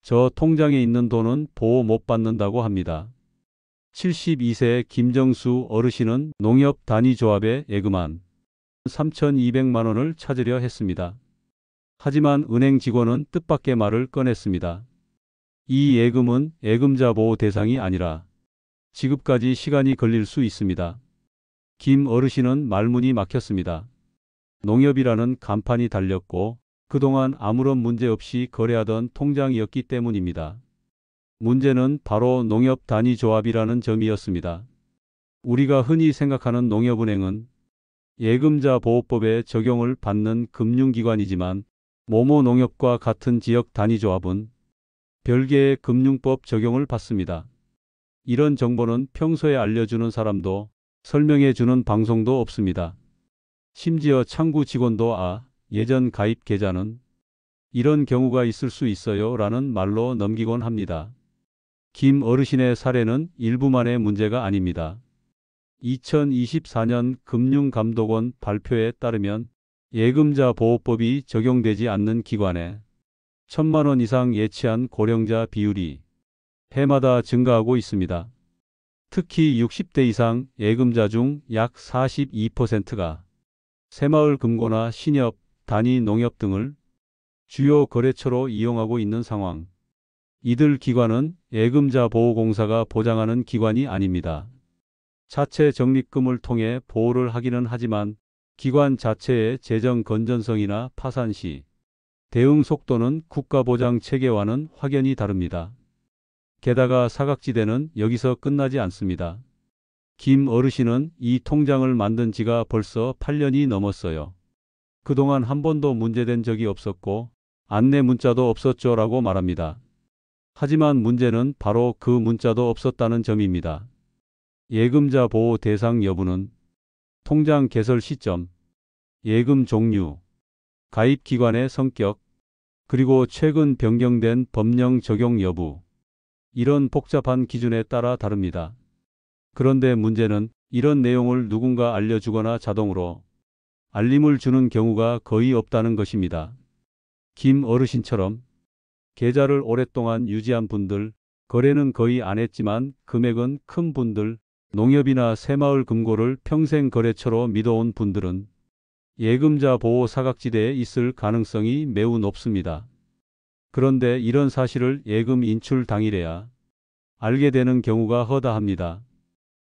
저 통장에 있는 돈은 보호 못 받는다고 합니다. 72세 김정수 어르신은 농협단위조합에 예금한 3,200만 원을 찾으려 했습니다. 하지만 은행 직원은 뜻밖의 말을 꺼냈습니다. 이 예금은 예금자 보호 대상이 아니라 지급까지 시간이 걸릴 수 있습니다. 김 어르신은 말문이 막혔습니다. 농협이라는 간판이 달렸고 그동안 아무런 문제 없이 거래하던 통장이었기 때문입니다. 문제는 바로 농협단위조합이라는 점이었습니다. 우리가 흔히 생각하는 농협은행은 예금자 보호법의 적용을 받는 금융기관이지만 모모 농협과 같은 지역 단위조합은 별개의 금융법 적용을 받습니다. 이런 정보는 평소에 알려주는 사람도 설명해주는 방송도 없습니다. 심지어 창구 직원도 예전 가입 계좌는 이런 경우가 있을 수 있어요 라는 말로 넘기곤 합니다. 김 어르신의 사례는 일부만의 문제가 아닙니다. 2024년 금융감독원 발표에 따르면 예금자 보호법이 적용되지 않는 기관에 1,000만 원 이상 예치한 고령자 비율이 해마다 증가하고 있습니다. 특히 60대 이상 예금자 중 약 42%가 새마을금고나 신협, 단위농협 등을 주요 거래처로 이용하고 있는 상황. 이들 기관은 예금자 보호공사가 보장하는 기관이 아닙니다. 자체 적립금을 통해 보호를 하기는 하지만 기관 자체의 재정 건전성이나 파산 시 대응 속도는 국가보장 체계와는 확연히 다릅니다. 게다가 사각지대는 여기서 끝나지 않습니다. 김 어르신은 이 통장을 만든 지가 벌써 8년이 넘었어요. 그동안 한 번도 문제된 적이 없었고 안내 문자도 없었죠 라고 말합니다. 하지만 문제는 바로 그 문자도 없었다는 점입니다. 예금자 보호 대상 여부는 통장 개설 시점, 예금 종류, 가입 기관의 성격, 그리고 최근 변경된 법령 적용 여부, 이런 복잡한 기준에 따라 다릅니다. 그런데 문제는 이런 내용을 누군가 알려주거나 자동으로 알림을 주는 경우가 거의 없다는 것입니다. 김 어르신처럼 계좌를 오랫동안 유지한 분들, 거래는 거의 안 했지만 금액은 큰 분들, 농협이나 새마을금고를 평생 거래처로 믿어온 분들은 예금자 보호 사각지대에 있을 가능성이 매우 높습니다. 그런데 이런 사실을 예금 인출 당일에야 알게 되는 경우가 허다합니다.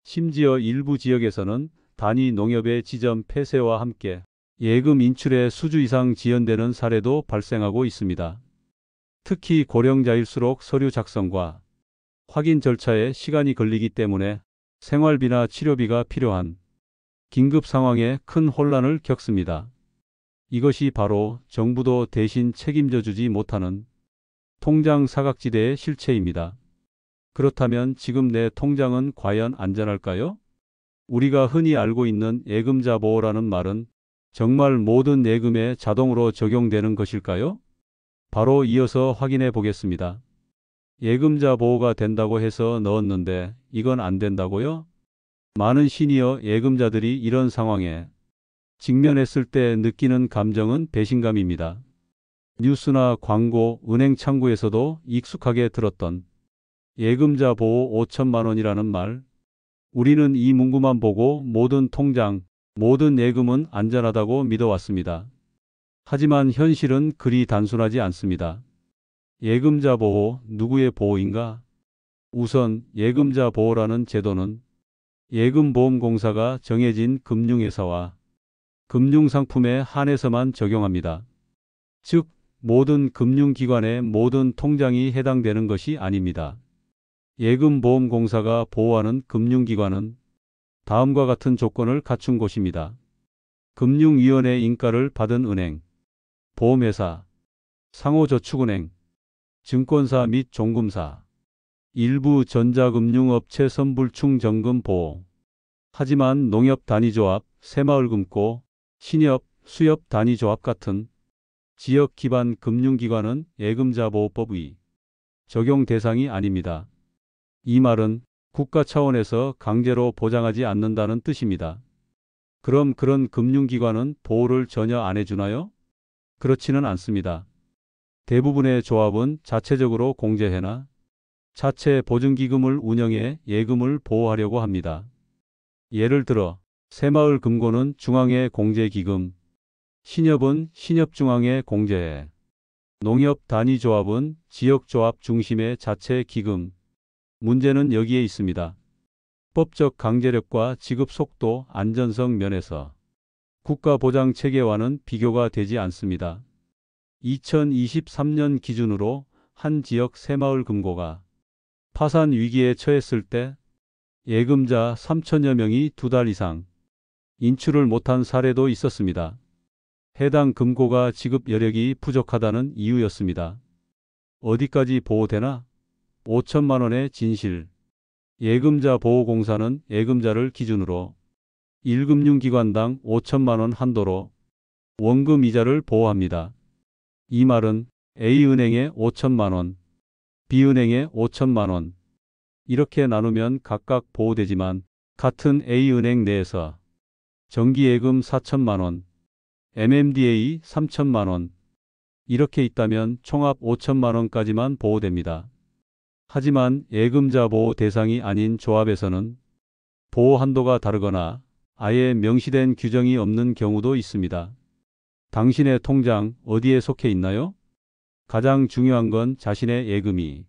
심지어 일부 지역에서는 단위 농협의 지점 폐쇄와 함께 예금 인출의 수주 이상 지연되는 사례도 발생하고 있습니다. 특히 고령자일수록 서류 작성과 확인 절차에 시간이 걸리기 때문에 생활비나 치료비가 필요한 긴급 상황에 큰 혼란을 겪습니다. 이것이 바로 정부도 대신 책임져 주지 못하는 통장 사각지대의 실체입니다. 그렇다면 지금 내 통장은 과연 안전할까요? 우리가 흔히 알고 있는 예금자 보호라는 말은 정말 모든 예금에 자동으로 적용되는 것일까요? 바로 이어서 확인해 보겠습니다. 예금자 보호가 된다고 해서 넣었는데 이건 안 된다고요? 많은 시니어 예금자들이 이런 상황에 직면했을 때 느끼는 감정은 배신감입니다. 뉴스나 광고, 은행 창구에서도 익숙하게 들었던 예금자 보호 5천만 원이라는 말. 우리는 이 문구만 보고 모든 통장, 모든 예금은 안전하다고 믿어왔습니다. 하지만 현실은 그리 단순하지 않습니다. 예금자 보호, 누구의 보호인가? 우선 예금자 보호라는 제도는 예금보험공사가 정해진 금융회사와 금융상품에 한해서만 적용합니다. 즉, 모든 금융기관의 모든 통장이 해당되는 것이 아닙니다. 예금보험공사가 보호하는 금융기관은 다음과 같은 조건을 갖춘 곳입니다. 금융위원회 인가를 받은 은행, 보험회사, 상호저축은행, 증권사 및 종금사, 일부 전자금융업체 선불충 정금 보호. 하지만 농협단위조합, 새마을금고, 신협, 수협 단위조합 같은 지역 기반 금융기관은 예금자 보호법의 적용 대상이 아닙니다. 이 말은 국가 차원에서 강제로 보장하지 않는다는 뜻입니다. 그럼 그런 금융기관은 보호를 전혀 안 해주나요? 그렇지는 않습니다. 대부분의 조합은 자체적으로 공제해나 자체 보증기금을 운영해 예금을 보호하려고 합니다. 예를 들어 새마을금고는 중앙회 공제기금, 신협은 신협중앙회 공제회, 농협 단위조합은 지역조합 중심의 자체기금. 문제는 여기에 있습니다. 법적 강제력과 지급 속도, 안전성 면에서 국가 보장 체계와는 비교가 되지 않습니다. 2023년 기준으로 한 지역 새마을금고가 파산 위기에 처했을 때 예금자 3천여 명이 2달 이상 인출을 못한 사례도 있었습니다. 해당 금고가 지급 여력이 부족하다는 이유였습니다. 어디까지 보호되나? 5천만 원의 진실. 예금자 보호공사는 예금자를 기준으로 1금융기관당 5천만 원 한도로 원금 이자를 보호합니다. 이 말은 A은행에 5천만 원, B은행에 5천만 원 이렇게 나누면 각각 보호되지만 같은 A은행 내에서 정기예금 4천만 원, MMDA 3천만 원 이렇게 있다면 총합 5천만 원까지만 보호됩니다. 하지만 예금자 보호 대상이 아닌 조합에서는 보호 한도가 다르거나 아예 명시된 규정이 없는 경우도 있습니다. 당신의 통장 어디에 속해 있나요? 가장 중요한 건 자신의 예금이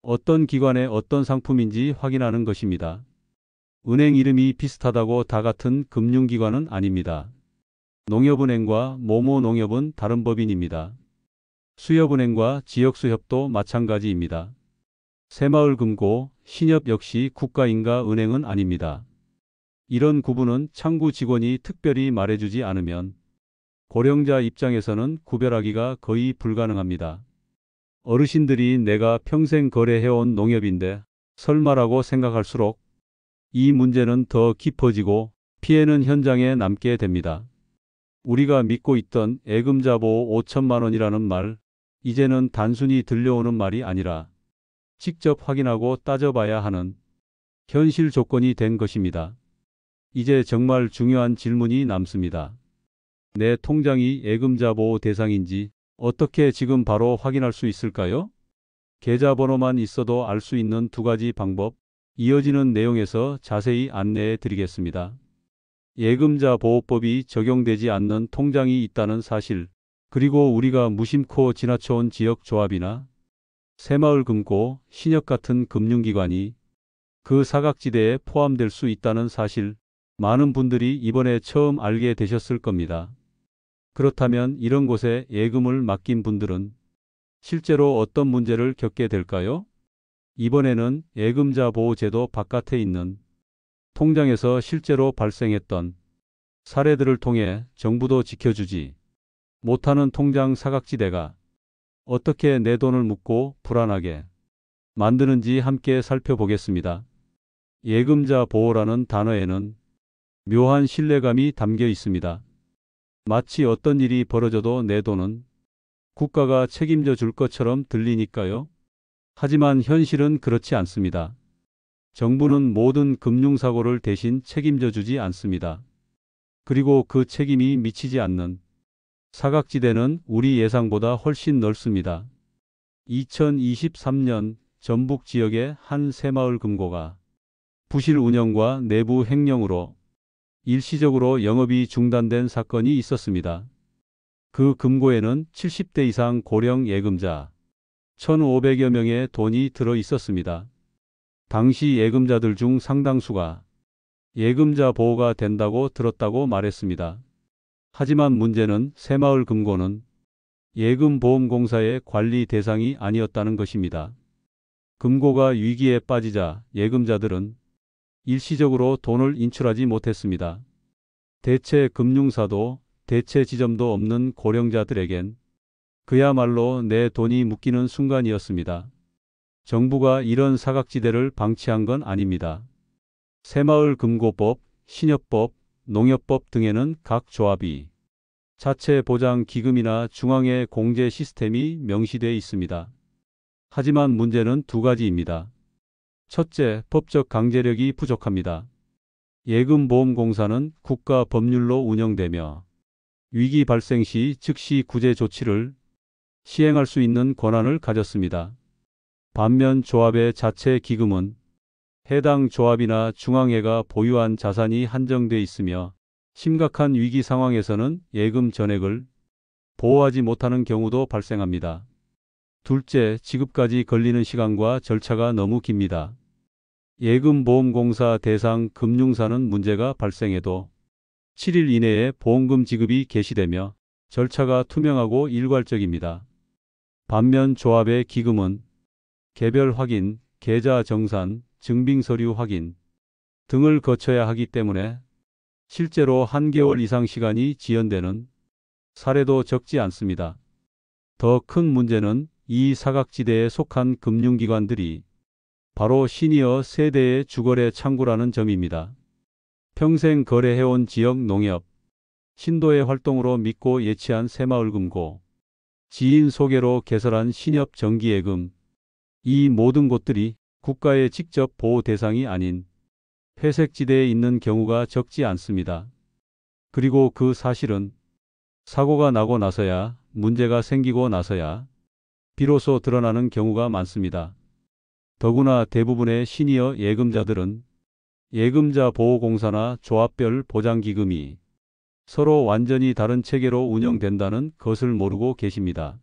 어떤 기관의 어떤 상품인지 확인하는 것입니다. 은행 이름이 비슷하다고 다 같은 금융기관은 아닙니다. 농협은행과 모모농협은 다른 법인입니다. 수협은행과 지역수협도 마찬가지입니다. 새마을금고, 신협 역시 국가인가 은행은 아닙니다. 이런 구분은 창구 직원이 특별히 말해주지 않으면 고령자 입장에서는 구별하기가 거의 불가능합니다. 어르신들이 내가 평생 거래해온 농협인데 설마라고 생각할수록 이 문제는 더 깊어지고 피해는 현장에 남게 됩니다. 우리가 믿고 있던 예금자 보호 5천만 원이라는 말, 이제는 단순히 들려오는 말이 아니라 직접 확인하고 따져봐야 하는 현실 조건이 된 것입니다. 이제 정말 중요한 질문이 남습니다. 내 통장이 예금자 보호 대상인지 어떻게 지금 바로 확인할 수 있을까요? 계좌번호만 있어도 알 수 있는 2가지 방법, 이어지는 내용에서 자세히 안내해 드리겠습니다. 예금자 보호법이 적용되지 않는 통장이 있다는 사실, 그리고 우리가 무심코 지나쳐온 지역조합이나 새마을금고, 신협 같은 금융기관이 그 사각지대에 포함될 수 있다는 사실, 많은 분들이 이번에 처음 알게 되셨을 겁니다. 그렇다면 이런 곳에 예금을 맡긴 분들은 실제로 어떤 문제를 겪게 될까요? 이번에는 예금자 보호제도 바깥에 있는 통장에서 실제로 발생했던 사례들을 통해 정부도 지켜주지 못하는 통장 사각지대가 어떻게 내 돈을 묻고 불안하게 만드는지 함께 살펴보겠습니다. 예금자 보호라는 단어에는 묘한 신뢰감이 담겨 있습니다. 마치 어떤 일이 벌어져도 내 돈은 국가가 책임져 줄 것처럼 들리니까요. 하지만 현실은 그렇지 않습니다. 정부는 모든 금융사고를 대신 책임져 주지 않습니다. 그리고 그 책임이 미치지 않는 사각지대는 우리 예상보다 훨씬 넓습니다. 2023년 전북 지역의 한 새마을금고가 부실 운영과 내부 횡령으로 일시적으로 영업이 중단된 사건이 있었습니다. 그 금고에는 70대 이상 고령 예금자 1,500여 명의 돈이 들어 있었습니다. 당시 예금자들 중 상당수가 예금자 보호가 된다고 들었다고 말했습니다. 하지만 문제는 새마을금고는 예금보험공사의 관리 대상이 아니었다는 것입니다. 금고가 위기에 빠지자 예금자들은 일시적으로 돈을 인출하지 못했습니다. 대체 금융사도 대체 지점도 없는 고령자들에겐 그야말로 내 돈이 묶이는 순간이었습니다. 정부가 이런 사각지대를 방치한 건 아닙니다. 새마을금고법, 신협법, 농협법 등에는 각 조합이 자체 보장 기금이나 중앙회 공제 시스템이 명시되어 있습니다. 하지만 문제는 2가지입니다. 첫째, 법적 강제력이 부족합니다. 예금보험공사는 국가 법률로 운영되며 위기 발생 시 즉시 구제 조치를 시행할 수 있는 권한을 가졌습니다. 반면 조합의 자체 기금은 해당 조합이나 중앙회가 보유한 자산이 한정돼 있으며 심각한 위기 상황에서는 예금 전액을 보호하지 못하는 경우도 발생합니다. 둘째, 지급까지 걸리는 시간과 절차가 너무 깁니다. 예금보험공사 대상 금융사는 문제가 발생해도 7일 이내에 보험금 지급이 개시되며 절차가 투명하고 일괄적입니다. 반면 조합의 기금은 개별 확인, 계좌 정산, 증빙서류 확인 등을 거쳐야 하기 때문에 실제로 한 개월 이상 시간이 지연되는 사례도 적지 않습니다. 더 큰 문제는 이 사각지대에 속한 금융기관들이 바로 시니어 세대의 주거래 창구라는 점입니다. 평생 거래해온 지역 농협, 신도의 활동으로 믿고 예치한 새마을금고, 지인 소개로 개설한 신협 정기예금, 이 모든 곳들이 국가의 직접 보호 대상이 아닌 회색지대에 있는 경우가 적지 않습니다. 그리고 그 사실은 사고가 나고 나서야, 문제가 생기고 나서야 비로소 드러나는 경우가 많습니다. 더구나 대부분의 시니어 예금자들은 예금자 보호공사나 조합별 보장기금이 서로 완전히 다른 체계로 운영된다는 것을 모르고 계십니다.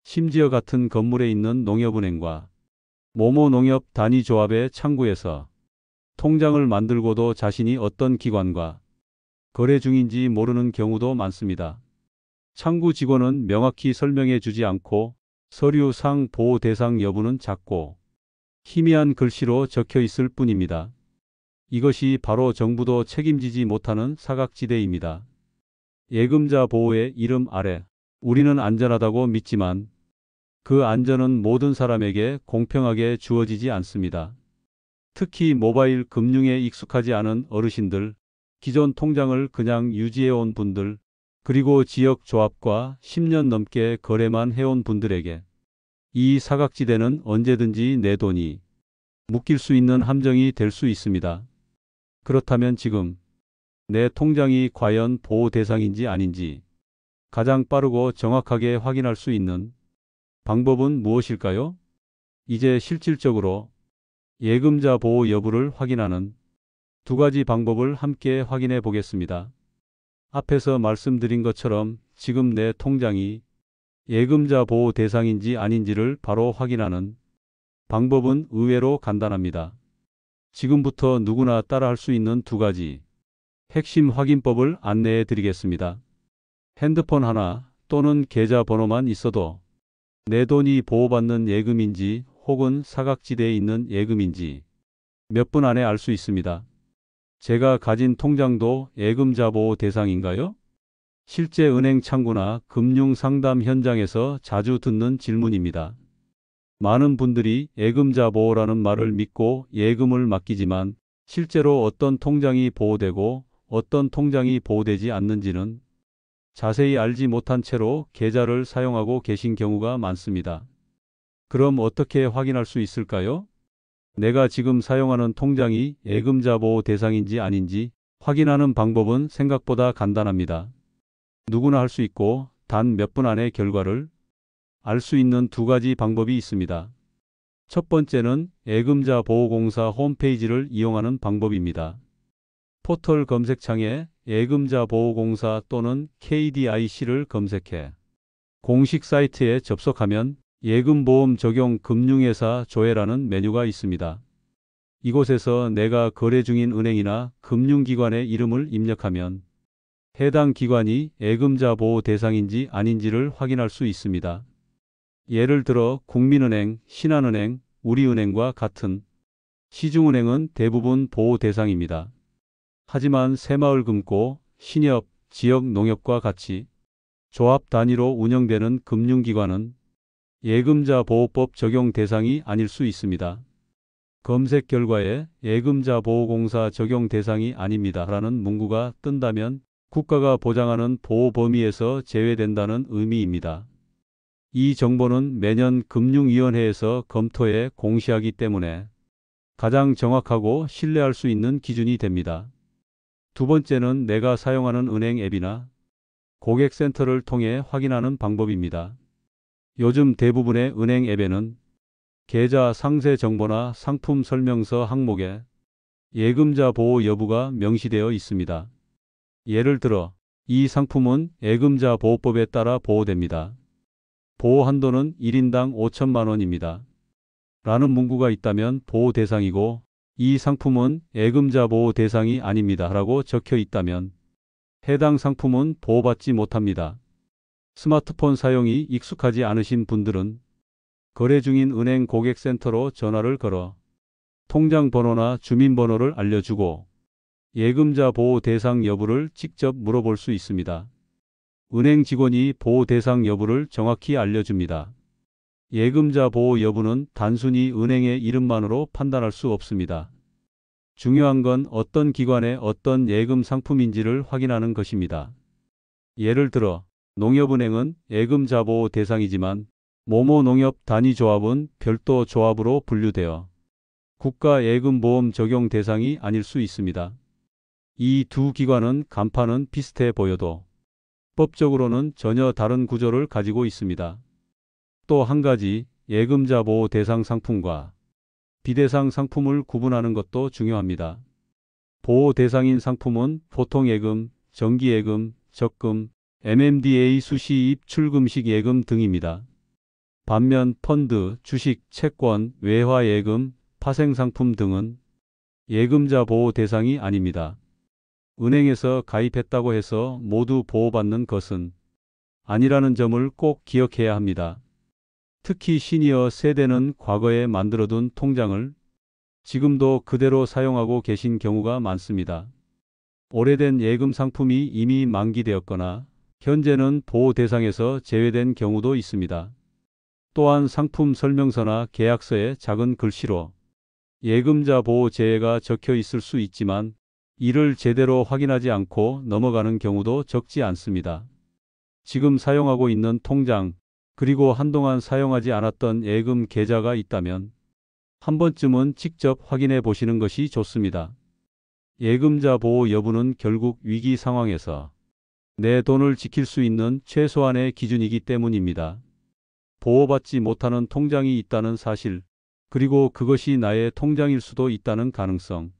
심지어 같은 건물에 있는 농협은행과 모모농협 단위조합의 창구에서 통장을 만들고도 자신이 어떤 기관과 거래 중인지 모르는 경우도 많습니다. 창구 직원은 명확히 설명해 주지 않고 서류상 보호 대상 여부는 작고 희미한 글씨로 적혀 있을 뿐입니다. 이것이 바로 정부도 책임지지 못하는 사각지대입니다. 예금자 보호의 이름 아래 우리는 안전하다고 믿지만 그 안전은 모든 사람에게 공평하게 주어지지 않습니다. 특히 모바일 금융에 익숙하지 않은 어르신들, 기존 통장을 그냥 유지해온 분들, 그리고 지역 조합과 10년 넘게 거래만 해온 분들에게 이 사각지대는 언제든지 내 돈이 묶일 수 있는 함정이 될 수 있습니다. 그렇다면 지금 내 통장이 과연 보호 대상인지 아닌지 가장 빠르고 정확하게 확인할 수 있는 방법은 무엇일까요? 이제 실질적으로 예금자 보호 여부를 확인하는 두 가지 방법을 함께 확인해 보겠습니다. 앞에서 말씀드린 것처럼 지금 내 통장이 예금자 보호 대상인지 아닌지를 바로 확인하는 방법은 의외로 간단합니다. 지금부터 누구나 따라할 수 있는 두 가지 핵심 확인법을 안내해 드리겠습니다. 핸드폰 하나 또는 계좌번호만 있어도 내 돈이 보호받는 예금인지 혹은 사각지대에 있는 예금인지 몇 분 안에 알 수 있습니다. 제가 가진 통장도 예금자 보호 대상인가요? 실제 은행 창구나 금융 상담 현장에서 자주 듣는 질문입니다. 많은 분들이 예금자 보호라는 말을 믿고 예금을 맡기지만 실제로 어떤 통장이 보호되고 어떤 통장이 보호되지 않는지는 자세히 알지 못한 채로 계좌를 사용하고 계신 경우가 많습니다. 그럼 어떻게 확인할 수 있을까요? 내가 지금 사용하는 통장이 예금자 보호 대상인지 아닌지 확인하는 방법은 생각보다 간단합니다. 누구나 할 수 있고 단 몇 분 안에 결과를 알 수 있는 두 가지 방법이 있습니다. 첫 번째는 예금자 보호공사 홈페이지를 이용하는 방법입니다. 포털 검색창에 예금자 보호공사 또는 KDIC를 검색해 공식 사이트에 접속하면 예금보험 적용 금융회사 조회라는 메뉴가 있습니다. 이곳에서 내가 거래 중인 은행이나 금융기관의 이름을 입력하면 해당 기관이 예금자 보호 대상인지 아닌지를 확인할 수 있습니다. 예를 들어 국민은행, 신한은행, 우리은행과 같은 시중은행은 대부분 보호 대상입니다. 하지만 새마을금고, 신협, 지역농협과 같이 조합 단위로 운영되는 금융기관은 예금자 보호법 적용 대상이 아닐 수 있습니다. 검색 결과에 예금자 보호공사 적용 대상이 아닙니다라는 문구가 뜬다면 국가가 보장하는 보호 범위에서 제외된다는 의미입니다. 이 정보는 매년 금융위원회에서 검토해 공시하기 때문에 가장 정확하고 신뢰할 수 있는 기준이 됩니다. 두 번째는 내가 사용하는 은행 앱이나 고객센터를 통해 확인하는 방법입니다. 요즘 대부분의 은행 앱에는 계좌 상세 정보나 상품 설명서 항목에 예금자 보호 여부가 명시되어 있습니다. 예를 들어 이 상품은 예금자 보호법에 따라 보호됩니다. 보호 한도는 1인당 5천만 원입니다. 라는 문구가 있다면 보호 대상이고 이 상품은 예금자 보호 대상이 아닙니다. 라고 적혀 있다면 해당 상품은 보호받지 못합니다. 스마트폰 사용이 익숙하지 않으신 분들은 거래 중인 은행 고객센터로 전화를 걸어 통장 번호나 주민번호를 알려주고 예금자 보호 대상 여부를 직접 물어볼 수 있습니다. 은행 직원이 보호 대상 여부를 정확히 알려줍니다. 예금자 보호 여부는 단순히 은행의 이름만으로 판단할 수 없습니다. 중요한 건 어떤 기관의 어떤 예금 상품인지를 확인하는 것입니다. 예를 들어 농협은행은 예금자 보호 대상이지만 모모농협단위조합은 별도 조합으로 분류되어 국가예금보험 적용 대상이 아닐 수 있습니다. 이 두 기관은 간판은 비슷해 보여도 법적으로는 전혀 다른 구조를 가지고 있습니다. 또 한 가지, 예금자 보호 대상 상품과 비대상 상품을 구분하는 것도 중요합니다. 보호 대상인 상품은 보통예금, 정기예금, 적금, MMDA 수시입 출금식 예금 등입니다. 반면 펀드, 주식, 채권, 외화예금, 파생상품 등은 예금자 보호 대상이 아닙니다. 은행에서 가입했다고 해서 모두 보호받는 것은 아니라는 점을 꼭 기억해야 합니다. 특히 시니어 세대는 과거에 만들어둔 통장을 지금도 그대로 사용하고 계신 경우가 많습니다. 오래된 예금 상품이 이미 만기되었거나 현재는 보호 대상에서 제외된 경우도 있습니다. 또한 상품 설명서나 계약서에 작은 글씨로 예금자 보호 제외가 적혀 있을 수 있지만 이를 제대로 확인하지 않고 넘어가는 경우도 적지 않습니다. 지금 사용하고 있는 통장, 그리고 한동안 사용하지 않았던 예금 계좌가 있다면 한 번쯤은 직접 확인해 보시는 것이 좋습니다. 예금자 보호 여부는 결국 위기 상황에서 내 돈을 지킬 수 있는 최소한의 기준이기 때문입니다. 보호받지 못하는 통장이 있다는 사실, 그리고 그것이 나의 통장일 수도 있다는 가능성.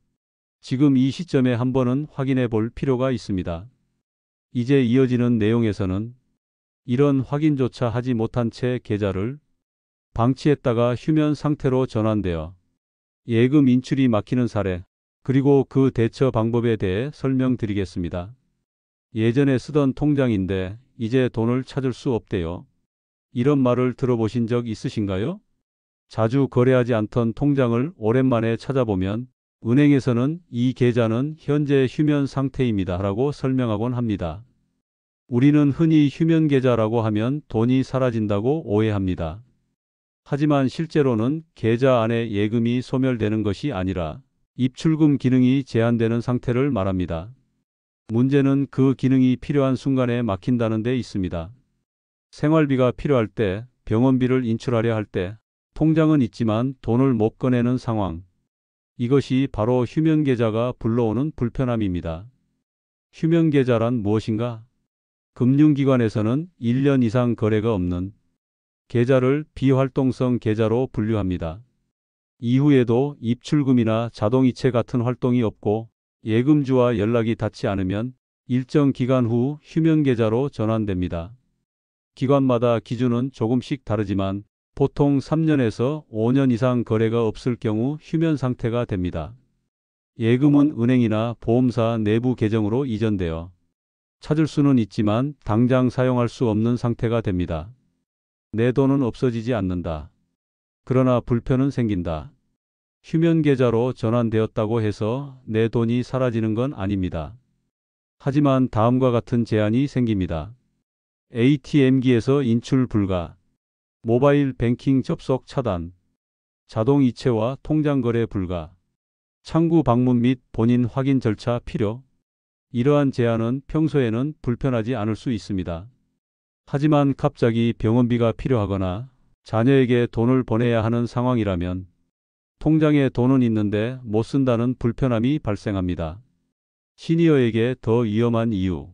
지금 이 시점에 한 번은 확인해 볼 필요가 있습니다. 이제 이어지는 내용에서는 이런 확인조차 하지 못한 채 계좌를 방치했다가 휴면 상태로 전환되어 예금 인출이 막히는 사례, 그리고 그 대처 방법에 대해 설명드리겠습니다. 예전에 쓰던 통장인데 이제 돈을 찾을 수 없대요. 이런 말을 들어보신 적 있으신가요? 자주 거래하지 않던 통장을 오랜만에 찾아보면 은행에서는 이 계좌는 현재 휴면 상태입니다 라고 설명하곤 합니다. 우리는 흔히 휴면 계좌라고 하면 돈이 사라진다고 오해합니다. 하지만 실제로는 계좌 안에 예금이 소멸되는 것이 아니라 입출금 기능이 제한되는 상태를 말합니다. 문제는 그 기능이 필요한 순간에 막힌다는 데 있습니다. 생활비가 필요할 때, 병원비를 인출하려 할 때, 통장은 있지만 돈을 못 꺼내는 상황. 이것이 바로 휴면 계좌가 불러오는 불편함입니다. 휴면 계좌란 무엇인가? 금융기관에서는 1년 이상 거래가 없는 계좌를 비활동성 계좌로 분류합니다. 이후에도 입출금이나 자동이체 같은 활동이 없고 예금주와 연락이 닿지 않으면 일정 기간 후 휴면 계좌로 전환됩니다. 기관마다 기준은 조금씩 다르지만 보통 3년에서 5년 이상 거래가 없을 경우 휴면 상태가 됩니다. 예금은 은행이나 보험사 내부 계정으로 이전되어 찾을 수는 있지만 당장 사용할 수 없는 상태가 됩니다. 내 돈은 없어지지 않는다. 그러나 불편은 생긴다. 휴면 계좌로 전환되었다고 해서 내 돈이 사라지는 건 아닙니다. 하지만 다음과 같은 제한이 생깁니다. ATM기에서 인출 불가, 모바일 뱅킹 접속 차단, 자동 이체와 통장 거래 불가, 창구 방문 및 본인 확인 절차 필요. 이러한 제한은 평소에는 불편하지 않을 수 있습니다. 하지만 갑자기 병원비가 필요하거나 자녀에게 돈을 보내야 하는 상황이라면 통장에 돈은 있는데 못 쓴다는 불편함이 발생합니다. 시니어에게 더 위험한 이유.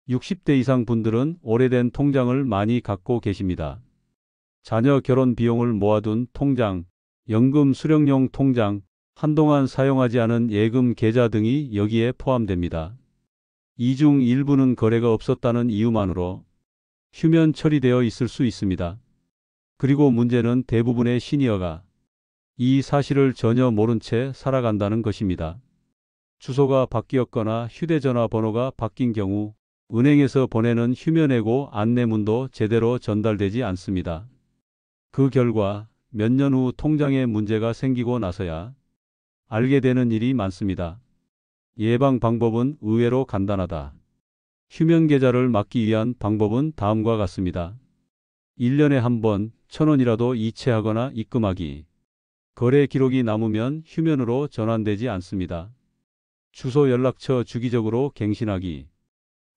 60대 이상 분들은 오래된 통장을 많이 갖고 계십니다. 자녀 결혼 비용을 모아둔 통장, 연금 수령용 통장, 한동안 사용하지 않은 예금 계좌 등이 여기에 포함됩니다. 이 중 일부는 거래가 없었다는 이유만으로 휴면 처리되어 있을 수 있습니다. 그리고 문제는 대부분의 시니어가 이 사실을 전혀 모른 채 살아간다는 것입니다. 주소가 바뀌었거나 휴대전화 번호가 바뀐 경우 은행에서 보내는 휴면예고 안내문도 제대로 전달되지 않습니다. 그 결과 몇 년 후 통장에 문제가 생기고 나서야 알게 되는 일이 많습니다. 예방 방법은 의외로 간단하다. 휴면 계좌를 막기 위한 방법은 다음과 같습니다. 1년에 한 번 1,000원이라도 이체하거나 입금하기. 거래 기록이 남으면 휴면으로 전환되지 않습니다. 주소 연락처 주기적으로 갱신하기.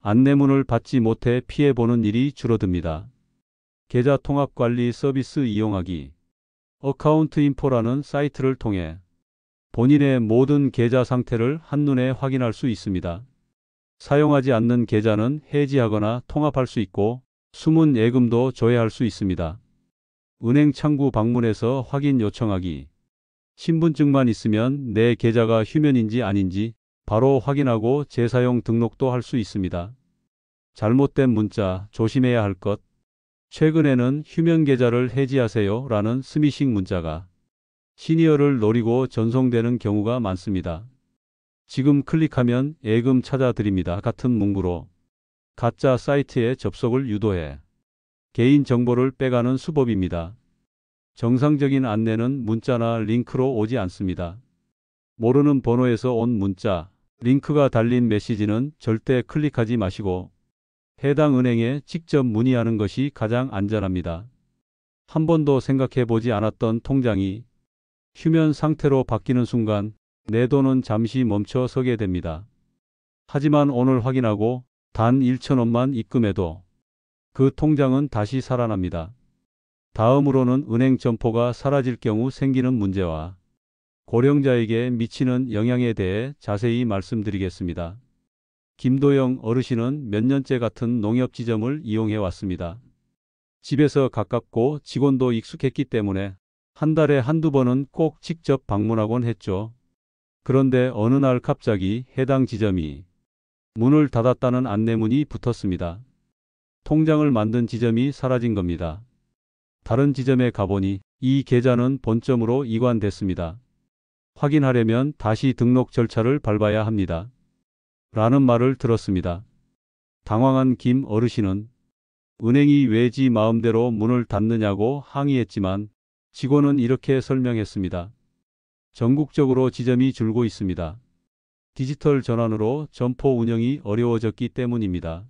안내문을 받지 못해 피해보는 일이 줄어듭니다. 계좌 통합 관리 서비스 이용하기. 어카운트 인포라는 사이트를 통해 본인의 모든 계좌 상태를 한눈에 확인할 수 있습니다. 사용하지 않는 계좌는 해지하거나 통합할 수 있고 숨은 예금도 조회할 수 있습니다. 은행 창구 방문해서 확인 요청하기. 신분증만 있으면 내 계좌가 휴면인지 아닌지 바로 확인하고 재사용 등록도 할 수 있습니다. 잘못된 문자, 조심해야 할 것. 최근에는 휴면 계좌를 해지하세요 라는 스미싱 문자가 시니어를 노리고 전송되는 경우가 많습니다. 지금 클릭하면 예금 찾아드립니다 같은 문구로 가짜 사이트에 접속을 유도해 개인 정보를 빼가는 수법입니다. 정상적인 안내는 문자나 링크로 오지 않습니다. 모르는 번호에서 온 문자, 링크가 달린 메시지는 절대 클릭하지 마시고 해당 은행에 직접 문의하는 것이 가장 안전합니다. 한 번도 생각해 보지 않았던 통장이 휴면 상태로 바뀌는 순간 내 돈은 잠시 멈춰 서게 됩니다. 하지만 오늘 확인하고 단 1,000원만 입금해도 그 통장은 다시 살아납니다. 다음으로는 은행 점포가 사라질 경우 생기는 문제와 고령자에게 미치는 영향에 대해 자세히 말씀드리겠습니다. 김도영 어르신은 몇 년째 같은 농협 지점을 이용해 왔습니다. 집에서 가깝고 직원도 익숙했기 때문에 한 달에 한두 번은 꼭 직접 방문하곤 했죠. 그런데 어느 날 갑자기 해당 지점이 문을 닫았다는 안내문이 붙었습니다. 통장을 만든 지점이 사라진 겁니다. 다른 지점에 가보니 이 계좌는 본점으로 이관됐습니다. 확인하려면 다시 등록 절차를 밟아야 합니다. 라는 말을 들었습니다. 당황한 김 어르신은 은행이 왜 지 마음대로 문을 닫느냐고 항의했지만 직원은 이렇게 설명했습니다. 전국적으로 지점이 줄고 있습니다. 디지털 전환으로 점포 운영이 어려워졌기 때문입니다.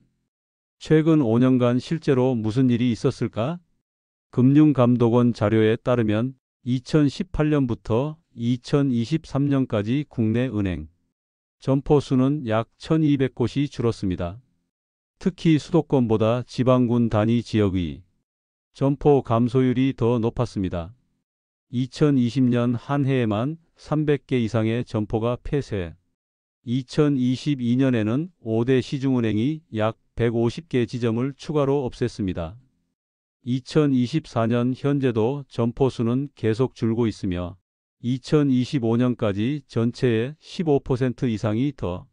최근 5년간 실제로 무슨 일이 있었을까? 금융감독원 자료에 따르면 2018년부터 2023년까지 국내 은행 점포 수는 약 1,200곳이 줄었습니다. 특히 수도권보다 지방군 단위 지역의 점포 감소율이 더 높았습니다. 2020년 한 해에만 300개 이상의 점포가 폐쇄. 2022년에는 5대 시중은행이 약 150개 지점을 추가로 없앴습니다. 2024년 현재도 점포 수는 계속 줄고 있으며 2025년까지 전체의 15% 이상이 더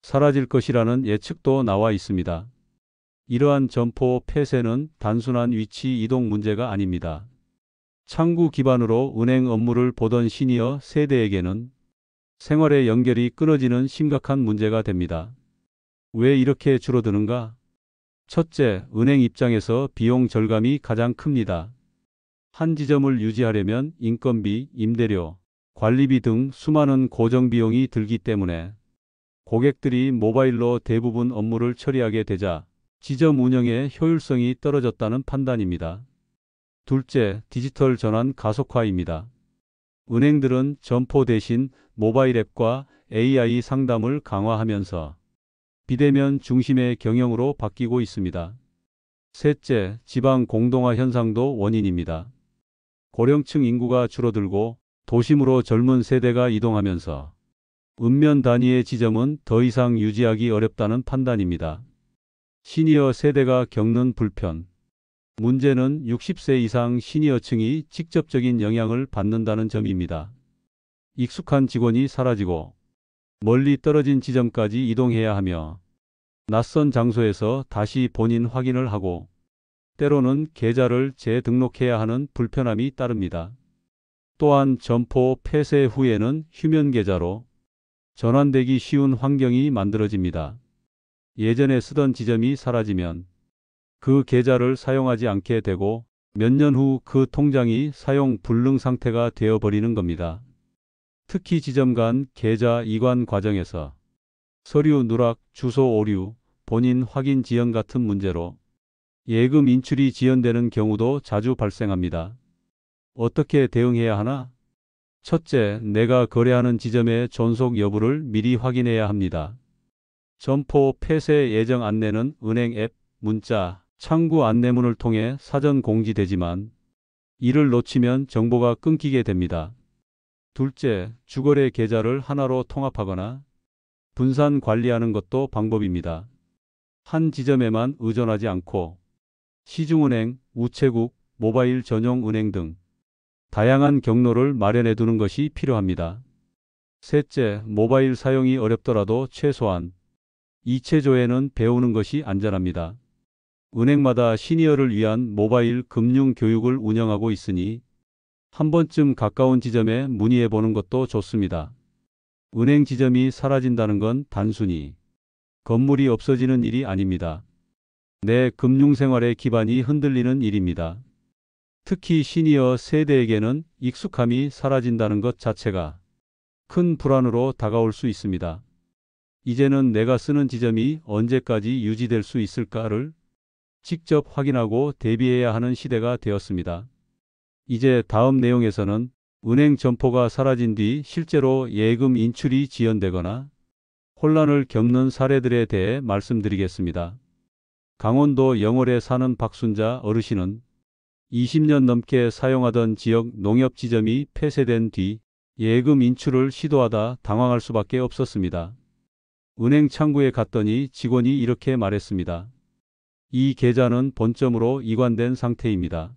사라질 것이라는 예측도 나와 있습니다. 이러한 점포 폐쇄는 단순한 위치 이동 문제가 아닙니다. 창구 기반으로 은행 업무를 보던 시니어 세대에게는 생활의 연결이 끊어지는 심각한 문제가 됩니다. 왜 이렇게 줄어드는가? 첫째, 은행 입장에서 비용 절감이 가장 큽니다. 한 지점을 유지하려면 인건비, 임대료, 관리비 등 수많은 고정 비용이 들기 때문에 고객들이 모바일로 대부분 업무를 처리하게 되자 지점 운영의 효율성이 떨어졌다는 판단입니다. 둘째, 디지털 전환 가속화입니다. 은행들은 점포 대신 모바일 앱과 AI 상담을 강화하면서 비대면 중심의 경영으로 바뀌고 있습니다. 셋째, 지방 공동화 현상도 원인입니다. 고령층 인구가 줄어들고 도심으로 젊은 세대가 이동하면서 읍면 단위의 지점은 더 이상 유지하기 어렵다는 판단입니다. 시니어 세대가 겪는 불편. 문제는 60세 이상 시니어층이 직접적인 영향을 받는다는 점입니다. 익숙한 직원이 사라지고 멀리 떨어진 지점까지 이동해야 하며 낯선 장소에서 다시 본인 확인을 하고 때로는 계좌를 재등록해야 하는 불편함이 따릅니다. 또한 점포 폐쇄 후에는 휴면 계좌로 전환되기 쉬운 환경이 만들어집니다. 예전에 쓰던 지점이 사라지면 그 계좌를 사용하지 않게 되고 몇 년 후 그 통장이 사용 불능 상태가 되어버리는 겁니다. 특히 지점 간 계좌 이관 과정에서 서류 누락, 주소 오류, 본인 확인 지연 같은 문제로 예금 인출이 지연되는 경우도 자주 발생합니다. 어떻게 대응해야 하나? 첫째, 내가 거래하는 지점의 존속 여부를 미리 확인해야 합니다. 점포 폐쇄 예정 안내는 은행 앱, 문자, 창구 안내문을 통해 사전 공지되지만 이를 놓치면 정보가 끊기게 됩니다. 둘째, 주거래 계좌를 하나로 통합하거나 분산 관리하는 것도 방법입니다. 한 지점에만 의존하지 않고 시중은행, 우체국, 모바일 전용 은행 등 다양한 경로를 마련해 두는 것이 필요합니다. 셋째, 모바일 사용이 어렵더라도 최소한 이체조에는 배우는 것이 안전합니다. 은행마다 시니어를 위한 모바일 금융 교육을 운영하고 있으니 한 번쯤 가까운 지점에 문의해 보는 것도 좋습니다. 은행 지점이 사라진다는 건 단순히 건물이 없어지는 일이 아닙니다. 내 금융생활의 기반이 흔들리는 일입니다. 특히 시니어 세대에게는 익숙함이 사라진다는 것 자체가 큰 불안으로 다가올 수 있습니다. 이제는 내가 쓰는 지점이 언제까지 유지될 수 있을까를 직접 확인하고 대비해야 하는 시대가 되었습니다. 이제 다음 내용에서는 은행 점포가 사라진 뒤 실제로 예금 인출이 지연되거나 혼란을 겪는 사례들에 대해 말씀드리겠습니다. 강원도 영월에 사는 박순자 어르신은 20년 넘게 사용하던 지역 농협 지점이 폐쇄된 뒤 예금 인출을 시도하다 당황할 수밖에 없었습니다. 은행 창구에 갔더니 직원이 이렇게 말했습니다. 이 계좌는 본점으로 이관된 상태입니다.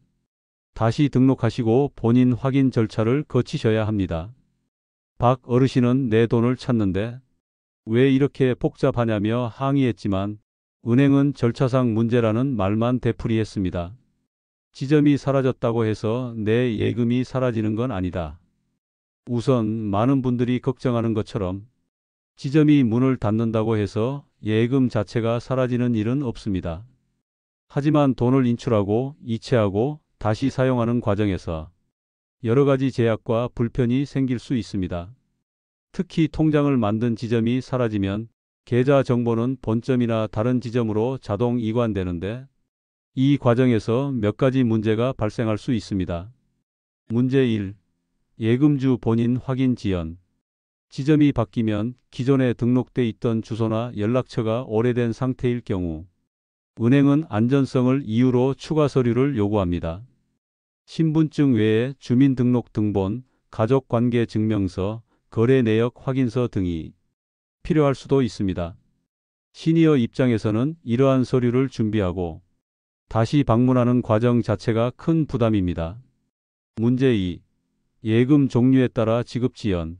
다시 등록하시고 본인 확인 절차를 거치셔야 합니다. 박 어르신은 내 돈을 찾는데 왜 이렇게 복잡하냐며 항의했지만 은행은 절차상 문제라는 말만 되풀이했습니다. 지점이 사라졌다고 해서 내 예금이 사라지는 건 아니다. 우선 많은 분들이 걱정하는 것처럼 지점이 문을 닫는다고 해서 예금 자체가 사라지는 일은 없습니다. 하지만 돈을 인출하고 이체하고 다시 사용하는 과정에서 여러 가지 제약과 불편이 생길 수 있습니다. 특히 통장을 만든 지점이 사라지면 계좌 정보는 본점이나 다른 지점으로 자동 이관되는데 이 과정에서 몇 가지 문제가 발생할 수 있습니다. 문제 1. 예금주 본인 확인 지연. 지점이 바뀌면 기존에 등록돼 있던 주소나 연락처가 오래된 상태일 경우 은행은 안전성을 이유로 추가 서류를 요구합니다. 신분증 외에 주민등록등본, 가족관계증명서, 거래내역 확인서 등이 필요할 수도 있습니다. 시니어 입장에서는 이러한 서류를 준비하고 다시 방문하는 과정 자체가 큰 부담입니다. 문제 2. 예금 종류에 따라 지급 지연.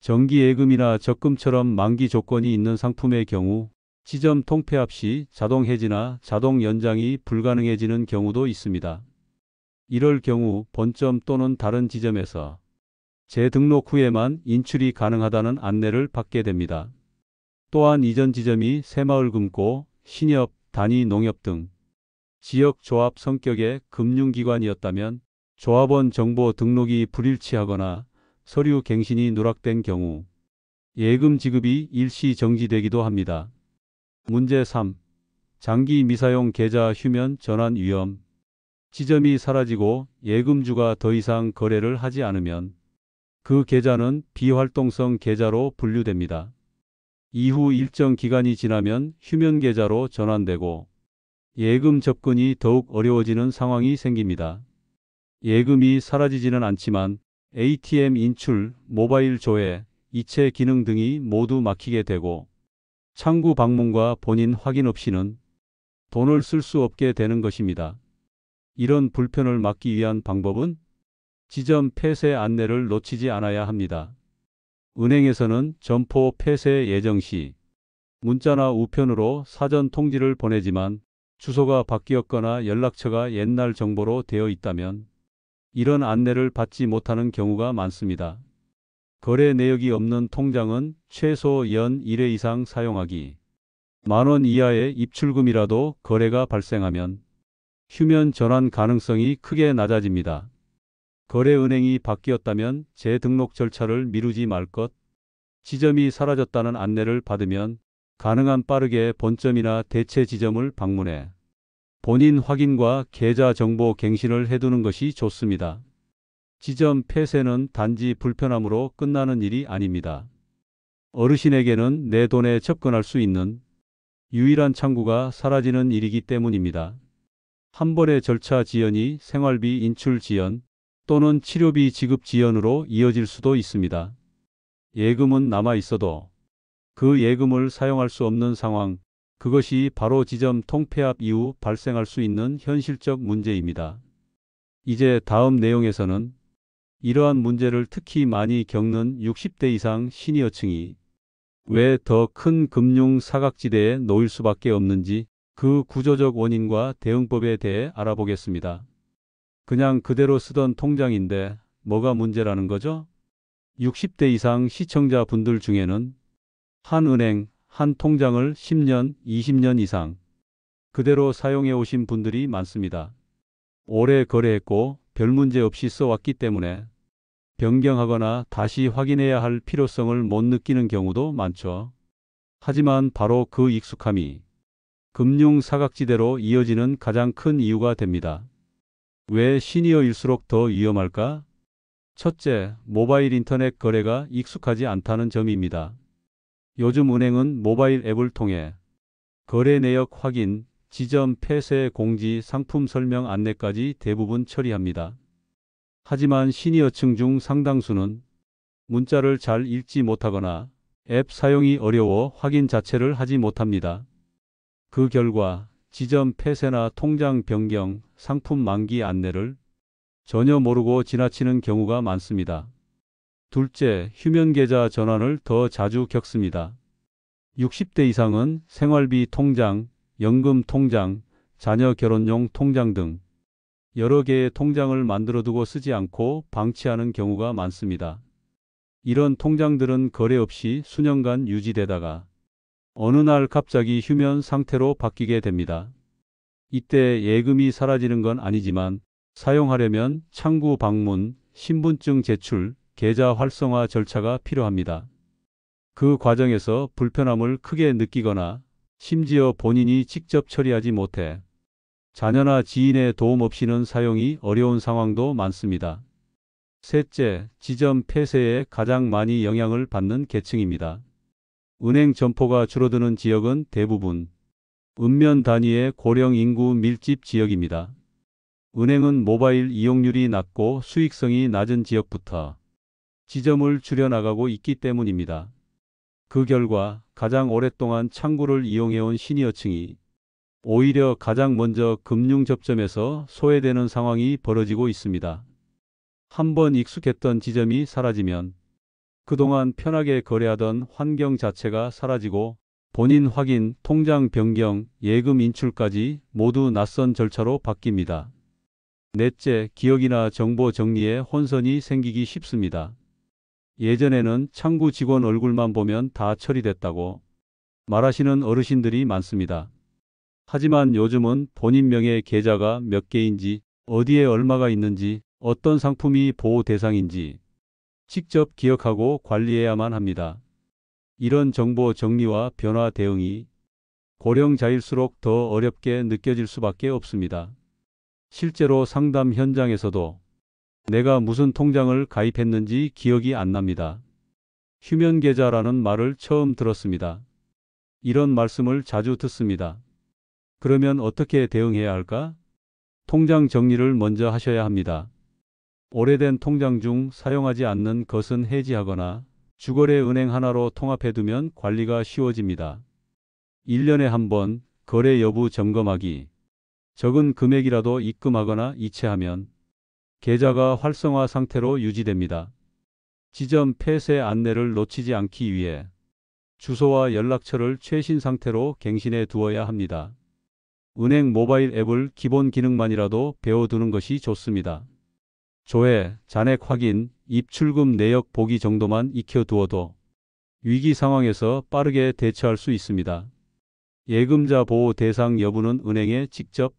정기예금이나 적금처럼 만기 조건이 있는 상품의 경우 지점 통폐합 시 자동 해지나 자동 연장이 불가능해지는 경우도 있습니다. 이럴 경우 본점 또는 다른 지점에서 재등록 후에만 인출이 가능하다는 안내를 받게 됩니다. 또한 이전 지점이 새마을금고, 신협, 단위농협 등 지역 조합 성격의 금융기관이었다면 조합원 정보 등록이 불일치하거나 서류 갱신이 누락된 경우 예금 지급이 일시 정지되기도 합니다. 문제 3. 장기 미사용 계좌 휴면 전환 위험. 지점이 사라지고 예금주가 더 이상 거래를 하지 않으면 그 계좌는 비활동성 계좌로 분류됩니다. 이후 일정 기간이 지나면 휴면 계좌로 전환되고 예금 접근이 더욱 어려워지는 상황이 생깁니다. 예금이 사라지지는 않지만 ATM 인출, 모바일 조회, 이체 기능 등이 모두 막히게 되고 창구 방문과 본인 확인 없이는 돈을 쓸 수 없게 되는 것입니다. 이런 불편을 막기 위한 방법은 지점 폐쇄 안내를 놓치지 않아야 합니다. 은행에서는 점포 폐쇄 예정 시 문자나 우편으로 사전 통지를 보내지만 주소가 바뀌었거나 연락처가 옛날 정보로 되어 있다면 이런 안내를 받지 못하는 경우가 많습니다. 거래 내역이 없는 통장은 최소 연 1회 이상 사용하기. 10,000원 이하의 입출금이라도 거래가 발생하면 휴면 전환 가능성이 크게 낮아집니다. 거래은행이 바뀌었다면 재등록 절차를 미루지 말 것. 지점이 사라졌다는 안내를 받으면 가능한 빠르게 본점이나 대체 지점을 방문해 본인 확인과 계좌 정보 갱신을 해두는 것이 좋습니다. 지점 폐쇄는 단지 불편함으로 끝나는 일이 아닙니다. 어르신에게는 내 돈에 접근할 수 있는 유일한 창구가 사라지는 일이기 때문입니다. 한 번의 절차 지연이 생활비 인출 지연 또는 치료비 지급 지연으로 이어질 수도 있습니다. 예금은 남아 있어도 그 예금을 사용할 수 없는 상황, 그것이 바로 지점 통폐합 이후 발생할 수 있는 현실적 문제입니다. 이제 다음 내용에서는 이러한 문제를 특히 많이 겪는 60대 이상 시니어층이 왜 더 큰 금융 사각지대에 놓일 수밖에 없는지 그 구조적 원인과 대응법에 대해 알아보겠습니다. 그냥 그대로 쓰던 통장인데 뭐가 문제라는 거죠? 60대 이상 시청자분들 중에는 한 은행, 한 통장을 10년, 20년 이상 그대로 사용해 오신 분들이 많습니다. 오래 거래했고 별 문제 없이 써왔기 때문에 변경하거나 다시 확인해야 할 필요성을 못 느끼는 경우도 많죠. 하지만 바로 그 익숙함이 금융 사각지대로 이어지는 가장 큰 이유가 됩니다. 왜 시니어일수록 더 위험할까? 첫째, 모바일 인터넷 거래가 익숙하지 않다는 점입니다. 요즘 은행은 모바일 앱을 통해 거래 내역 확인, 지점 폐쇄 공지, 상품 설명 안내까지 대부분 처리합니다. 하지만 시니어층 중 상당수는 문자를 잘 읽지 못하거나 앱 사용이 어려워 확인 자체를 하지 못합니다. 그 결과 지점 폐쇄나 통장 변경, 상품 만기 안내를 전혀 모르고 지나치는 경우가 많습니다. 둘째, 휴면 계좌 전환을 더 자주 겪습니다. 60대 이상은 생활비 통장, 연금 통장, 자녀 결혼용 통장 등 여러 개의 통장을 만들어두고 쓰지 않고 방치하는 경우가 많습니다. 이런 통장들은 거래 없이 수년간 유지되다가 어느 날 갑자기 휴면 상태로 바뀌게 됩니다. 이때 예금이 사라지는 건 아니지만 사용하려면 창구 방문, 신분증 제출, 계좌 활성화 절차가 필요합니다. 그 과정에서 불편함을 크게 느끼거나 심지어 본인이 직접 처리하지 못해 자녀나 지인의 도움 없이는 사용이 어려운 상황도 많습니다. 셋째, 지점 폐쇄에 가장 많이 영향을 받는 계층입니다. 은행 점포가 줄어드는 지역은 대부분 읍면 단위의 고령 인구 밀집 지역입니다. 은행은 모바일 이용률이 낮고 수익성이 낮은 지역부터 지점을 줄여나가고 있기 때문입니다. 그 결과 가장 오랫동안 창구를 이용해온 시니어층이 오히려 가장 먼저 금융 접점에서 소외되는 상황이 벌어지고 있습니다. 한번 익숙했던 지점이 사라지면 그동안 편하게 거래하던 환경 자체가 사라지고 본인 확인, 통장 변경, 예금 인출까지 모두 낯선 절차로 바뀝니다. 넷째, 기억이나 정보 정리에 혼선이 생기기 쉽습니다. 예전에는 창구 직원 얼굴만 보면 다 처리됐다고 말하시는 어르신들이 많습니다. 하지만 요즘은 본인 명의 계좌가 몇 개인지, 어디에 얼마가 있는지, 어떤 상품이 보호 대상인지 직접 기억하고 관리해야만 합니다. 이런 정보 정리와 변화 대응이 고령자일수록 더 어렵게 느껴질 수밖에 없습니다. 실제로 상담 현장에서도 내가 무슨 통장을 가입했는지 기억이 안 납니다. 휴면 계좌라는 말을 처음 들었습니다. 이런 말씀을 자주 듣습니다. 그러면 어떻게 대응해야 할까? 통장 정리를 먼저 하셔야 합니다. 오래된 통장 중 사용하지 않는 것은 해지하거나 주거래 은행 하나로 통합해두면 관리가 쉬워집니다. 1년에 한 번 거래 여부 점검하기. 적은 금액이라도 입금하거나 이체하면 계좌가 활성화 상태로 유지됩니다. 지점 폐쇄 안내를 놓치지 않기 위해 주소와 연락처를 최신 상태로 갱신해 두어야 합니다. 은행 모바일 앱을 기본 기능만이라도 배워두는 것이 좋습니다. 조회, 잔액 확인, 입출금 내역 보기 정도만 익혀두어도 위기 상황에서 빠르게 대처할 수 있습니다. 예금자 보호 대상 여부는 은행에 직접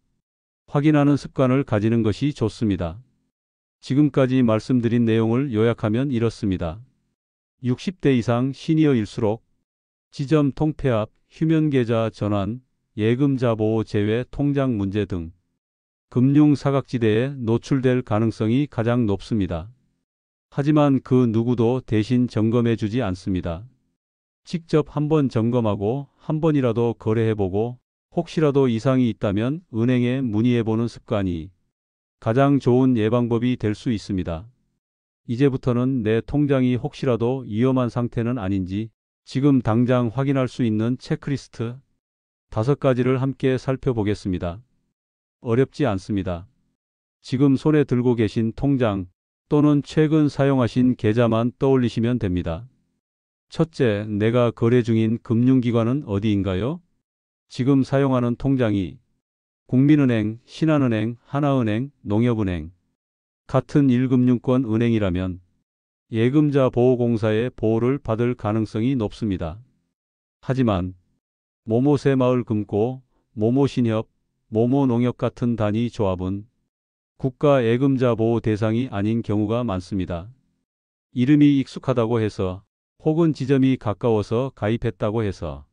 확인하는 습관을 가지는 것이 좋습니다. 지금까지 말씀드린 내용을 요약하면 이렇습니다. 60대 이상 시니어일수록 지점 통폐합, 휴면계좌 전환, 예금자 보호 제외 통장 문제 등 금융 사각지대에 노출될 가능성이 가장 높습니다. 하지만 그 누구도 대신 점검해 주지 않습니다. 직접 한번 점검하고 한 번이라도 거래해보고 혹시라도 이상이 있다면 은행에 문의해보는 습관이 가장 좋은 예방법이 될 수 있습니다. 이제부터는 내 통장이 혹시라도 위험한 상태는 아닌지 지금 당장 확인할 수 있는 체크리스트 5가지를 함께 살펴보겠습니다. 어렵지 않습니다. 지금 손에 들고 계신 통장 또는 최근 사용하신 계좌만 떠올리시면 됩니다. 첫째, 내가 거래 중인 금융기관은 어디인가요? 지금 사용하는 통장이 국민은행, 신한은행, 하나은행, 농협은행 같은 1금융권 은행이라면 예금자 보호공사의 보호를 받을 가능성이 높습니다. 하지만 모모새마을금고, 모모신협, 모모농협 같은 단위 조합은 국가 예금자 보호 대상이 아닌 경우가 많습니다. 이름이 익숙하다고 해서 혹은 지점이 가까워서 가입했다고 해서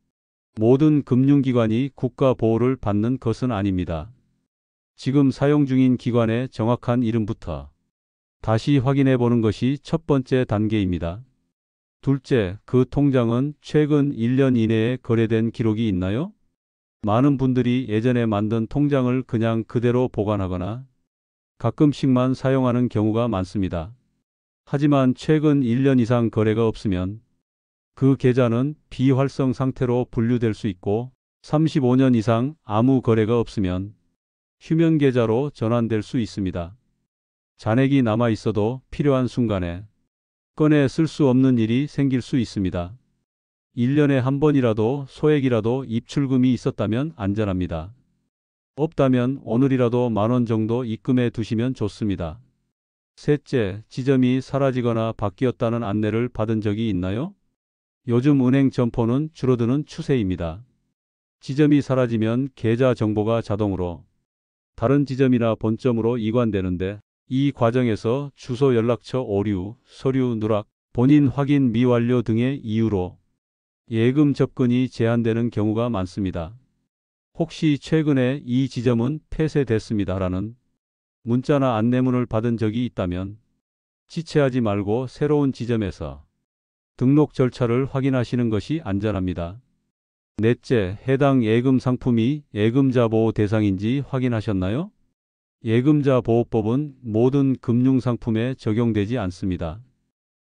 모든 금융기관이 국가 보호를 받는 것은 아닙니다. 지금 사용 중인 기관의 정확한 이름부터 다시 확인해 보는 것이 첫 번째 단계입니다. 둘째, 그 통장은 최근 1년 이내에 거래된 기록이 있나요? 많은 분들이 예전에 만든 통장을 그냥 그대로 보관하거나 가끔씩만 사용하는 경우가 많습니다. 하지만 최근 1년 이상 거래가 없으면 그 계좌는 비활성 상태로 분류될 수 있고 35년 이상 아무 거래가 없으면 휴면 계좌로 전환될 수 있습니다. 잔액이 남아 있어도 필요한 순간에 꺼내 쓸 수 없는 일이 생길 수 있습니다. 1년에 한 번이라도 소액이라도 입출금이 있었다면 안전합니다. 없다면 오늘이라도 10,000원 정도 입금해 두시면 좋습니다. 셋째, 지점이 사라지거나 바뀌었다는 안내를 받은 적이 있나요? 요즘 은행 점포는 줄어드는 추세입니다. 지점이 사라지면 계좌 정보가 자동으로 다른 지점이나 본점으로 이관되는데 이 과정에서 주소 연락처 오류, 서류 누락, 본인 확인 미완료 등의 이유로 예금 접근이 제한되는 경우가 많습니다. 혹시 최근에 이 지점은 폐쇄됐습니다라는 문자나 안내문을 받은 적이 있다면 지체하지 말고 새로운 지점에서 등록 절차를 확인하시는 것이 안전합니다. 넷째, 해당 예금 상품이 예금자 보호 대상인지 확인하셨나요? 예금자 보호법은 모든 금융상품에 적용되지 않습니다.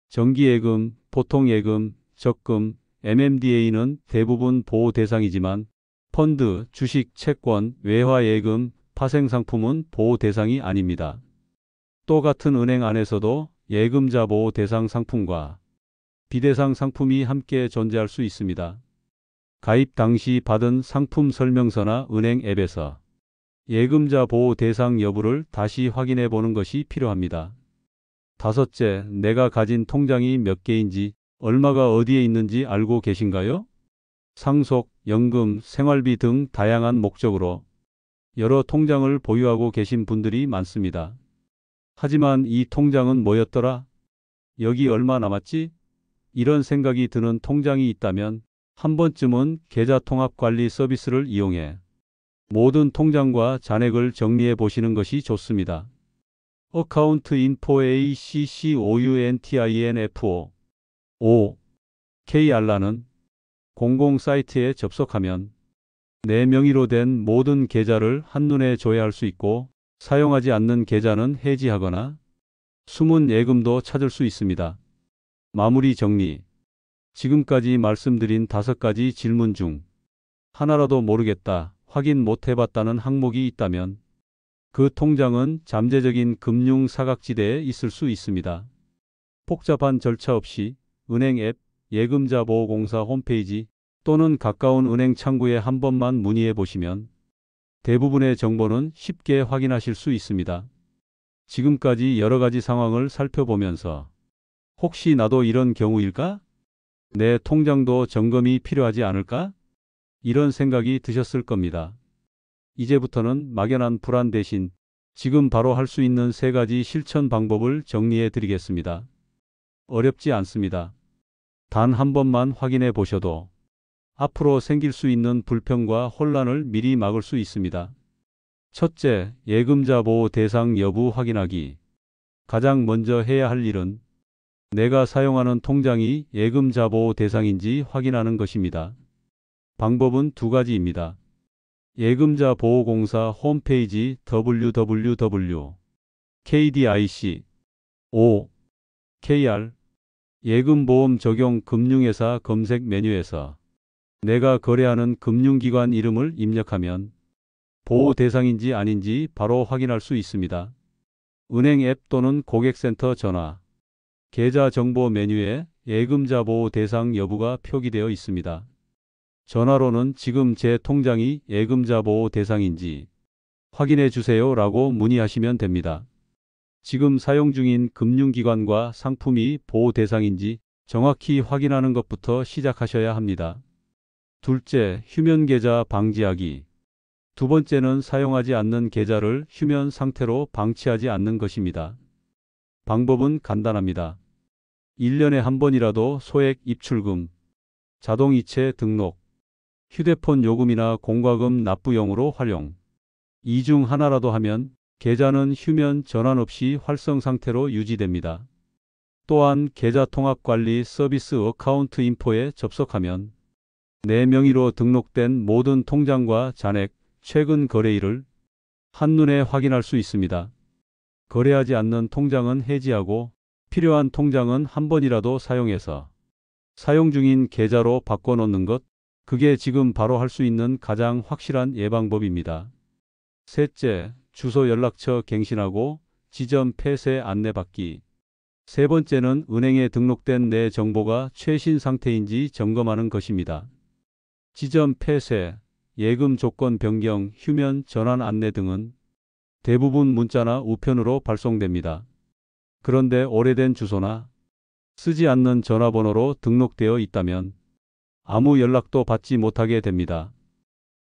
정기예금, 보통예금, 적금, MMDA는 대부분 보호 대상이지만 펀드, 주식, 채권, 외화예금, 파생상품은 보호 대상이 아닙니다. 또 같은 은행 안에서도 예금자 보호 대상 상품과 비대상 상품이 함께 존재할 수 있습니다. 가입 당시 받은 상품 설명서나 은행 앱에서 예금자 보호 대상 여부를 다시 확인해 보는 것이 필요합니다. 다섯째, 내가 가진 통장이 몇 개인지, 얼마가 어디에 있는지 알고 계신가요? 상속, 연금, 생활비 등 다양한 목적으로 여러 통장을 보유하고 계신 분들이 많습니다. 하지만 이 통장은 뭐였더라? 여기 얼마 남았지? 이런 생각이 드는 통장이 있다면 한 번쯤은 계좌통합관리 서비스를 이용해 모든 통장과 잔액을 정리해 보시는 것이 좋습니다. 어카운트 인포 ACCOUNTINFO KR라는 공공 사이트에 접속하면 내 명의로 된 모든 계좌를 한눈에 조회할 수 있고 사용하지 않는 계좌는 해지하거나 숨은 예금도 찾을 수 있습니다. 마무리 정리. 지금까지 말씀드린 5가지 질문 중 하나라도 모르겠다, 확인 못 해봤다는 항목이 있다면 그 통장은 잠재적인 금융 사각지대에 있을 수 있습니다. 복잡한 절차 없이 은행 앱, 예금자보호공사 홈페이지 또는 가까운 은행 창구에 한 번만 문의해 보시면 대부분의 정보는 쉽게 확인하실 수 있습니다. 지금까지 여러 가지 상황을 살펴보면서 혹시 나도 이런 경우일까? 내 통장도 점검이 필요하지 않을까? 이런 생각이 드셨을 겁니다. 이제부터는 막연한 불안 대신 지금 바로 할 수 있는 3가지 실천 방법을 정리해 드리겠습니다. 어렵지 않습니다. 단 한 번만 확인해 보셔도 앞으로 생길 수 있는 불평과 혼란을 미리 막을 수 있습니다. 첫째, 예금자 보호 대상 여부 확인하기. 가장 먼저 해야 할 일은 내가 사용하는 통장이 예금자 보호 대상인지 확인하는 것입니다. 방법은 2가지입니다. 예금자 보호공사 홈페이지 www.kdic.o.kr 예금보험 적용 금융회사 검색 메뉴에서 내가 거래하는 금융기관 이름을 입력하면 보호 대상인지 아닌지 바로 확인할 수 있습니다. 은행 앱 또는 고객센터 전화, 계좌 정보 메뉴에 예금자 보호 대상 여부가 표기되어 있습니다. 전화로는 지금 제 통장이 예금자 보호 대상인지 확인해 주세요라고 문의하시면 됩니다. 지금 사용 중인 금융기관과 상품이 보호 대상인지 정확히 확인하는 것부터 시작하셔야 합니다. 둘째, 휴면 계좌 방지하기. 2번째는 사용하지 않는 계좌를 휴면 상태로 방치하지 않는 것입니다. 방법은 간단합니다. 1년에 한 번이라도 소액 입출금, 자동이체 등록, 휴대폰 요금이나 공과금 납부용으로 활용. 이 중 하나라도 하면 계좌는 휴면 전환 없이 활성 상태로 유지됩니다. 또한 계좌 통합관리 서비스 어카운트 인포에 접속하면 내 명의로 등록된 모든 통장과 잔액, 최근 거래일을 한눈에 확인할 수 있습니다. 거래하지 않는 통장은 해지하고 필요한 통장은 한 번이라도 사용해서 사용 중인 계좌로 바꿔놓는 것, 그게 지금 바로 할 수 있는 가장 확실한 예방법입니다. 셋째, 주소 연락처 갱신하고 지점 폐쇄 안내받기. 3번째는 은행에 등록된 내 정보가 최신 상태인지 점검하는 것입니다. 지점 폐쇄, 예금 조건 변경, 휴면 전환 안내 등은 대부분 문자나 우편으로 발송됩니다. 그런데 오래된 주소나 쓰지 않는 전화번호로 등록되어 있다면 아무 연락도 받지 못하게 됩니다.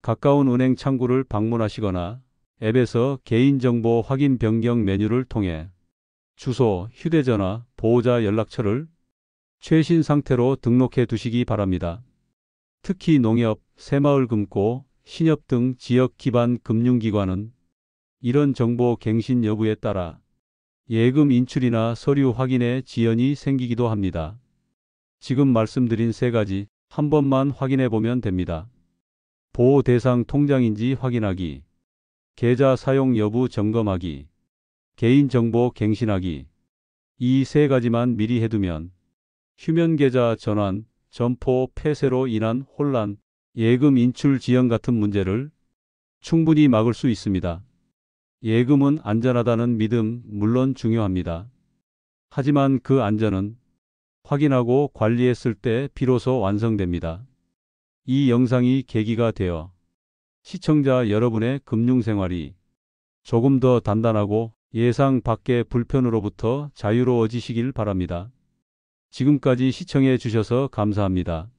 가까운 은행 창구를 방문하시거나 앱에서 개인정보 확인 변경 메뉴를 통해 주소, 휴대전화, 보호자 연락처를 최신 상태로 등록해 두시기 바랍니다. 특히 농협, 새마을금고, 신협 등 지역 기반 금융기관은 이런 정보 갱신 여부에 따라 예금 인출이나 서류 확인에 지연이 생기기도 합니다. 지금 말씀드린 3가지 한 번만 확인해 보면 됩니다. 보호 대상 통장인지 확인하기, 계좌 사용 여부 점검하기, 개인정보 갱신하기. 이 3가지만 미리 해두면 휴면 계좌 전환, 점포 폐쇄로 인한 혼란, 예금 인출 지연 같은 문제를 충분히 막을 수 있습니다. 예금은 안전하다는 믿음 물론 중요합니다. 하지만 그 안전은 확인하고 관리했을 때 비로소 완성됩니다. 이 영상이 계기가 되어 시청자 여러분의 금융생활이 조금 더 단단하고 예상 밖의 불편으로부터 자유로워지시길 바랍니다. 지금까지 시청해 주셔서 감사합니다.